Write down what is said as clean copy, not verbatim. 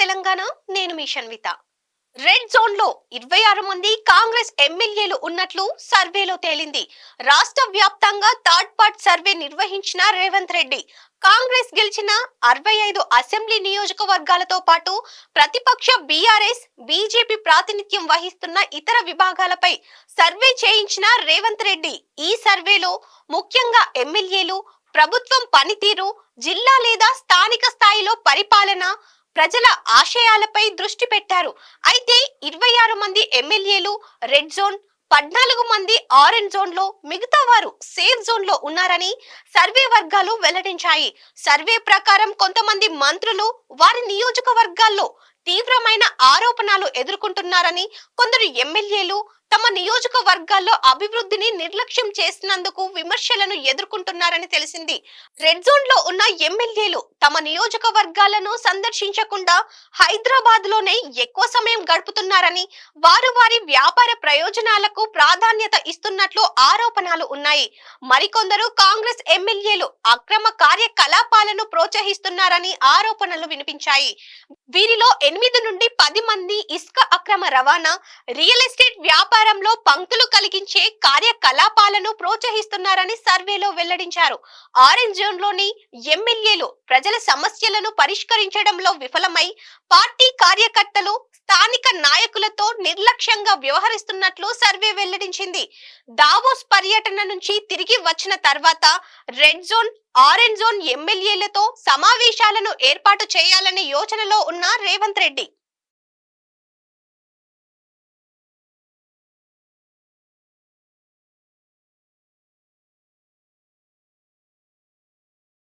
తెలంగాణ. నేను మీ Shanvitha. Red zone లో 26 మంది కాంగ్రెస్ ఎమ్మెల్యేలు ఉన్నట్లు సర్వేలో తేలింది. రాష్ట్ర వ్యాప్తంగా థర్డ్ పార్ట్ సర్వే నిర్వహించిన రేవంత్ రెడ్డి కాంగ్రెస్ గెలిచిన 65 అసెంబ్లీ నియోజకవర్గాలతో పాటు ప్రతిపక్ష బీఆర్ఎస్, బీజేపీ ప్రాతినిధ్యం వహిస్తున్న ఇతర విభాగాలపై సర్వే చేయించిన రేవంత్ రెడ్డి ఈ సర్వేలో ముఖ్యంగా ఎమ్మెల్యేలు, ప్రభుత్వం పనితీరు, జిల్లా లేదా స్థానిక స్థాయిలో పరిపాలన, ప్రజల ఆశయాలపై దృష్టి పెట్టారు. అయితే 26 మంది ఎమ్మెల్యేలు రెడ్ జోన్, 14 మంది ఆరెంజ్ జోన్ లో, మిగతా వారు సేఫ్ జోన్ లో ఉన్నారని సర్వే వర్గాలు వెల్లడించాయి. సర్వే ప్రకారం కొంతమంది మంత్రులు వారి నియోజకవర్గాల్లో తీవ్రమైన ఆరోపణలు ఎదుర్కొంటున్నారని, కొందరు ఎమ్మెల్యేలు తమ నియోజకవర్గాల్లో అభివృద్ధిని నిర్లక్ష్యం చేసినందుకు విమర్శలను ఎదుర్కొంటున్నారని తెలిసింది. రెడ్ జోన్ లో ఉన్న ఎమ్మెల్యేలు తమ నియోజకవర్గాలను సందర్శించకుండా హైదరాబాద్ లోనే ఎక్కువ సమయం గడుపుతున్నారని, వారు వారి వ్యాపార ప్రయోజనాలకు ప్రాధాన్యత ఇస్తున్నట్లు ఆరోపణలు ఉన్నాయి. మరికొందరు కాంగ్రెస్ ఎమ్మెల్యేలు అక్రమ కార్యకలాపాలను ప్రోత్సహిస్తున్నారని ఆరోపణలు వినిపించాయి. వీరిలో 8 నుండి 10 మంది ఇసుక అక్రమ రవాణా, రియల్ ఎస్టేట్ వ్యాపారంలో పంక్తులు కలిగించే కార్యకలాపాలను ప్రోత్సహిస్తున్నారని సర్వేలో వెల్లడించారు. ఆరెంజ్ జోన్ లోని ఎమ్మెల్యేలు ప్రజల సమస్యలను పరిష్కరించడంలో విఫలమై పార్టీ కార్యకర్తలు, స్థానిక నాయకులతో నిర్లక్ష్యంగా వ్యవహరిస్తున్నట్లు సర్వే వెల్లడించింది. దావోస్ పర్యటన నుంచి తిరిగి వచ్చిన తర్వాత రెడ్ జోన్, ఆరెంజ్ జోన్ ఎమ్మెల్యేలతో సమావేశాలను ఏర్పాటు చేయాలనే యోచనలో ఉన్న రేవంత్ రెడ్డి